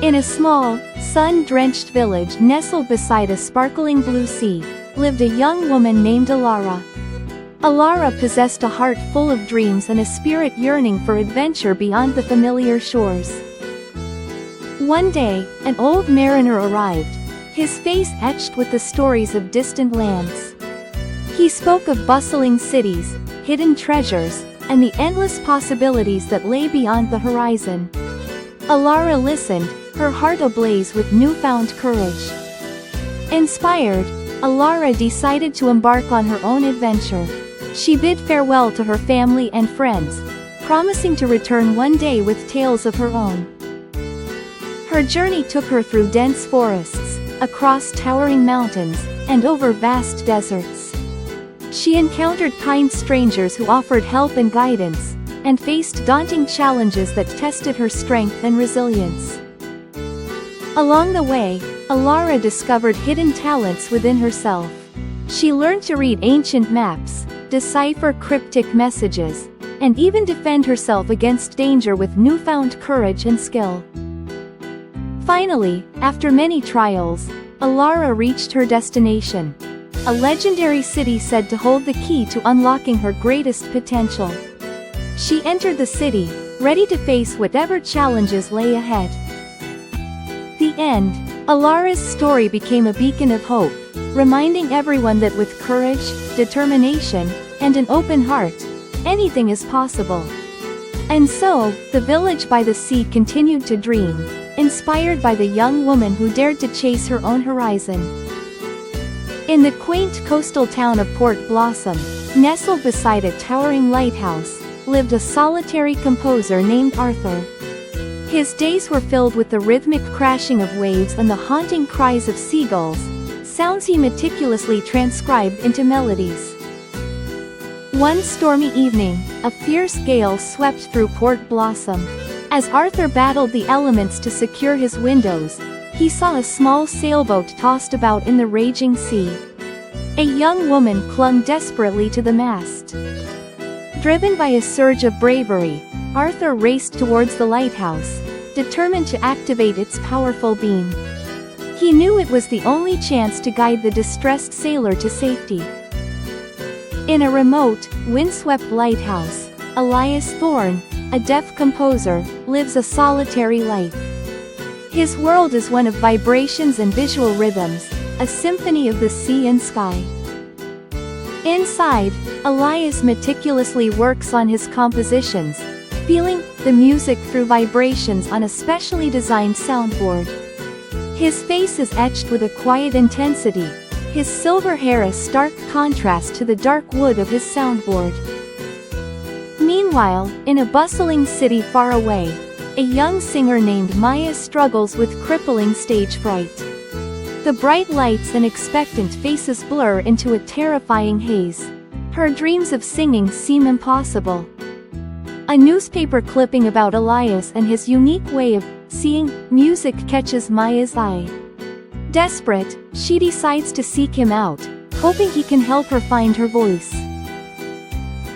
In a small, sun-drenched village nestled beside a sparkling blue sea, lived a young woman named Alara. Alara possessed a heart full of dreams and a spirit yearning for adventure beyond the familiar shores. One day, an old mariner arrived, his face etched with the stories of distant lands. He spoke of bustling cities, hidden treasures, and the endless possibilities that lay beyond the horizon. Alara listened, her heart ablaze with newfound courage. Inspired, Alara decided to embark on her own adventure. She bid farewell to her family and friends, promising to return one day with tales of her own. Her journey took her through dense forests, across towering mountains, and over vast deserts. She encountered kind strangers who offered help and guidance, and faced daunting challenges that tested her strength and resilience. Along the way, Alara discovered hidden talents within herself. She learned to read ancient maps, decipher cryptic messages, and even defend herself against danger with newfound courage and skill. Finally, after many trials, Alara reached her destination, a legendary city said to hold the key to unlocking her greatest potential. She entered the city, ready to face whatever challenges lay ahead. The end. Alara's story became a beacon of hope, reminding everyone that with courage, determination, and an open heart, anything is possible. And so, the village by the sea continued to dream, inspired by the young woman who dared to chase her own horizon. In the quaint coastal town of Port Blossom, nestled beside a towering lighthouse, lived a solitary composer named Arthur. His days were filled with the rhythmic crashing of waves and the haunting cries of seagulls, sounds he meticulously transcribed into melodies. One stormy evening, a fierce gale swept through Port Blossom. As Arthur battled the elements to secure his windows, he saw a small sailboat tossed about in the raging sea. A young woman clung desperately to the mast. Driven by a surge of bravery, Arthur raced towards the lighthouse, determined to activate its powerful beam. He knew it was the only chance to guide the distressed sailor to safety. In a remote, windswept lighthouse, Elias Thorne, a deaf composer, lives a solitary life. His world is one of vibrations and visual rhythms, a symphony of the sea and sky. Inside, Elias meticulously works on his compositions, feeling the music through vibrations on a specially designed soundboard. His face is etched with a quiet intensity, his silver hair a stark contrast to the dark wood of his soundboard. Meanwhile, in a bustling city far away, a young singer named Maya struggles with crippling stage fright. The bright lights and expectant faces blur into a terrifying haze. Her dreams of singing seem impossible. A newspaper clipping about Elias and his unique way of seeing music catches Maya's eye. Desperate, she decides to seek him out, hoping he can help her find her voice.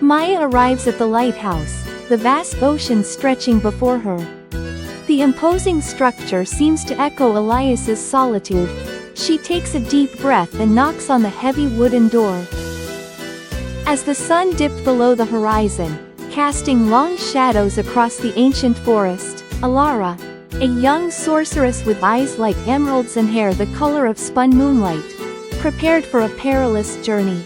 Maya arrives at the lighthouse, the vast ocean stretching before her. The imposing structure seems to echo Elias's solitude. She takes a deep breath and knocks on the heavy wooden door. As the sun dipped below the horizon, casting long shadows across the ancient forest, Alara, a young sorceress with eyes like emeralds and hair the color of spun moonlight, prepared for a perilous journey.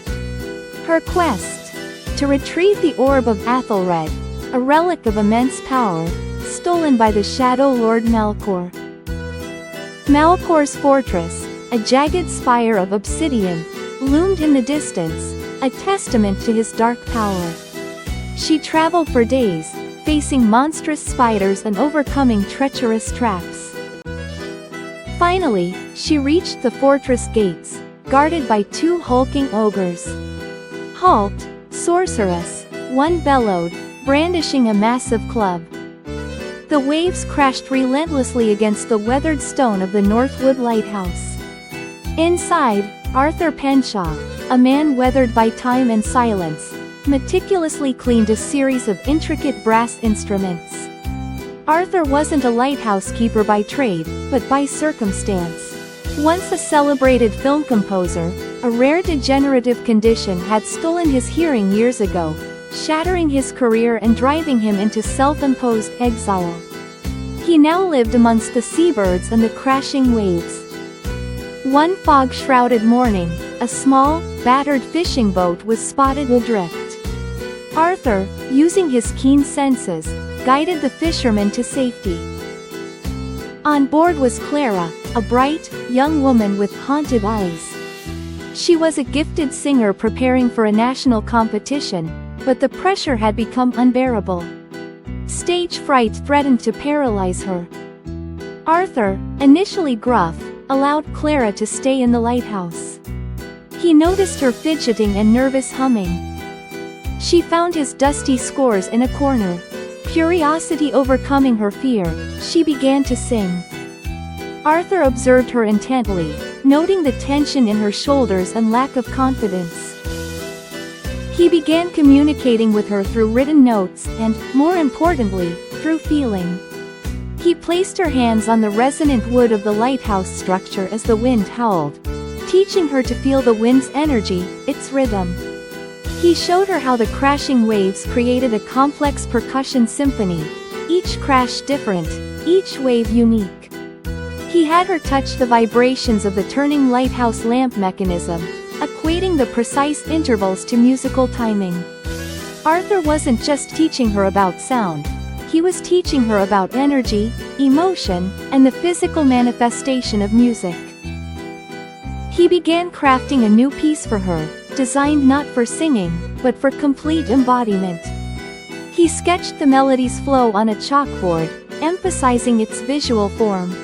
Her quest: to retrieve the orb of Athelred, a relic of immense power, stolen by the Shadow Lord Malcor. Malcor's fortress, a jagged spire of obsidian, loomed in the distance, a testament to his dark power. She traveled for days, facing monstrous spiders and overcoming treacherous traps. Finally, she reached the fortress gates, guarded by two hulking ogres. "Halt, sorceress," one bellowed, brandishing a massive club. The waves crashed relentlessly against the weathered stone of the Northwood Lighthouse. Inside, Arthur Penshaw, a man weathered by time and silence, meticulously cleaned a series of intricate brass instruments. Arthur wasn't a lighthouse keeper by trade, but by circumstance. Once a celebrated film composer, a rare degenerative condition had stolen his hearing years ago, shattering his career and driving him into self-imposed exile. He now lived amongst the seabirds and the crashing waves. One fog-shrouded morning, a small, battered fishing boat was spotted adrift. Arthur, using his keen senses, guided the fishermen to safety. On board was Clara, a bright, young woman with haunted eyes. She was a gifted singer preparing for a national competition, but the pressure had become unbearable. Stage fright threatened to paralyze her. Arthur, initially gruff, allowed Clara to stay in the lighthouse. He noticed her fidgeting and nervous humming. She found his dusty scores in a corner. Curiosity overcoming her fear, she began to sing. Arthur observed her intently, noting the tension in her shoulders and lack of confidence. He began communicating with her through written notes and, more importantly, through feeling. He placed her hands on the resonant wood of the lighthouse structure as the wind howled, teaching her to feel the wind's energy, its rhythm. He showed her how the crashing waves created a complex percussion symphony, each crash different, each wave unique. He had her touch the vibrations of the turning lighthouse lamp mechanism, equating the precise intervals to musical timing. Arthur wasn't just teaching her about sound, he was teaching her about energy, emotion, and the physical manifestation of music. He began crafting a new piece for her, designed not for singing, but for complete embodiment. He sketched the melody's flow on a chalkboard, emphasizing its visual form.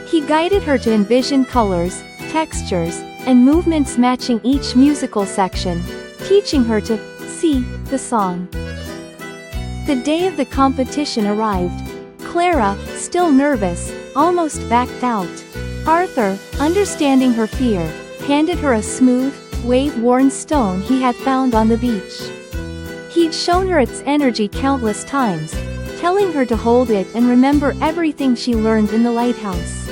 He guided her to envision colors, textures, and movements matching each musical section, teaching her to see the song. The day of the competition arrived. Clara, still nervous, almost backed out. Arthur, understanding her fear, handed her a smooth, wave-worn stone he had found on the beach. He'd shown her its energy countless times, telling her to hold it and remember everything she learned in the lighthouse.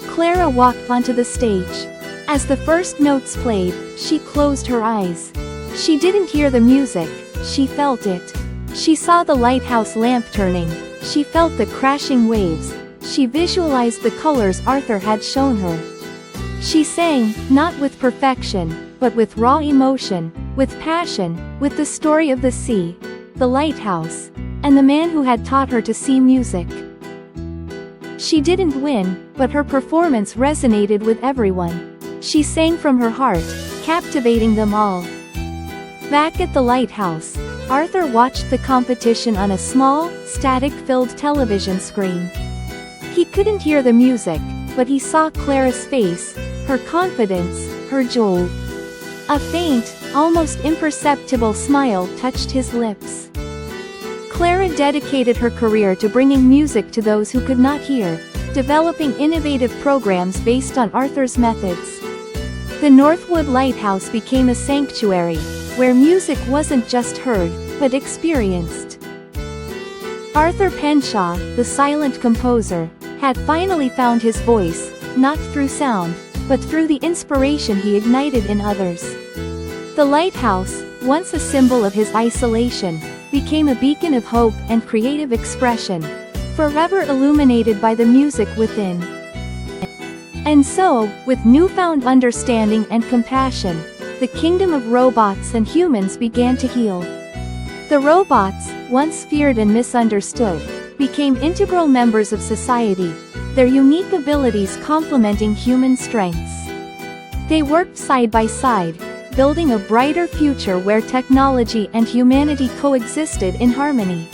Clara walked onto the stage. As the first notes played, she closed her eyes. She didn't hear the music, she felt it. She saw the lighthouse lamp turning, she felt the crashing waves, she visualized the colors Arthur had shown her. She sang, not with perfection, but with raw emotion, with passion, with the story of the sea, the lighthouse, and the man who had taught her to see music. She didn't win, but her performance resonated with everyone. She sang from her heart, captivating them all. Back at the lighthouse, Arthur watched the competition on a small, static-filled television screen. He couldn't hear the music, but he saw Clara's face, her confidence, her joy. A faint, almost imperceptible smile touched his lips. Clara dedicated her career to bringing music to those who could not hear, developing innovative programs based on Arthur's methods. The Northwood Lighthouse became a sanctuary, where music wasn't just heard, but experienced. Arthur Penshaw, the silent composer, had finally found his voice, not through sound, but through the inspiration he ignited in others. The lighthouse, once a symbol of his isolation, became a beacon of hope and creative expression, forever illuminated by the music within. And so, with newfound understanding and compassion, the kingdom of robots and humans began to heal. The robots, once feared and misunderstood, became integral members of society, their unique abilities complementing human strengths. They worked side by side, building a brighter future where technology and humanity coexisted in harmony.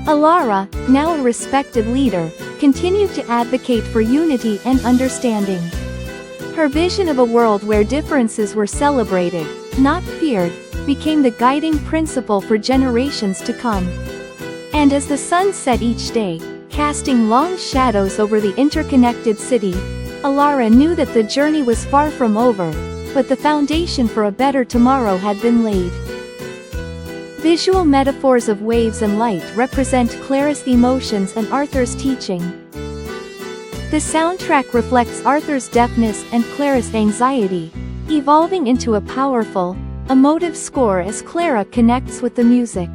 Alara, now a respected leader, continued to advocate for unity and understanding. Her vision of a world where differences were celebrated, not feared, became the guiding principle for generations to come. And as the sun set each day, casting long shadows over the interconnected city, Alara knew that the journey was far from over, but the foundation for a better tomorrow had been laid. Visual metaphors of waves and light represent Clara's emotions and Arthur's teaching. The soundtrack reflects Arthur's deafness and Clara's anxiety, evolving into a powerful, emotive score as Clara connects with the music.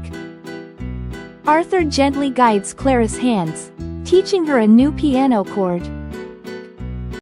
Arthur gently guides Clara's hands, teaching her a new piano chord.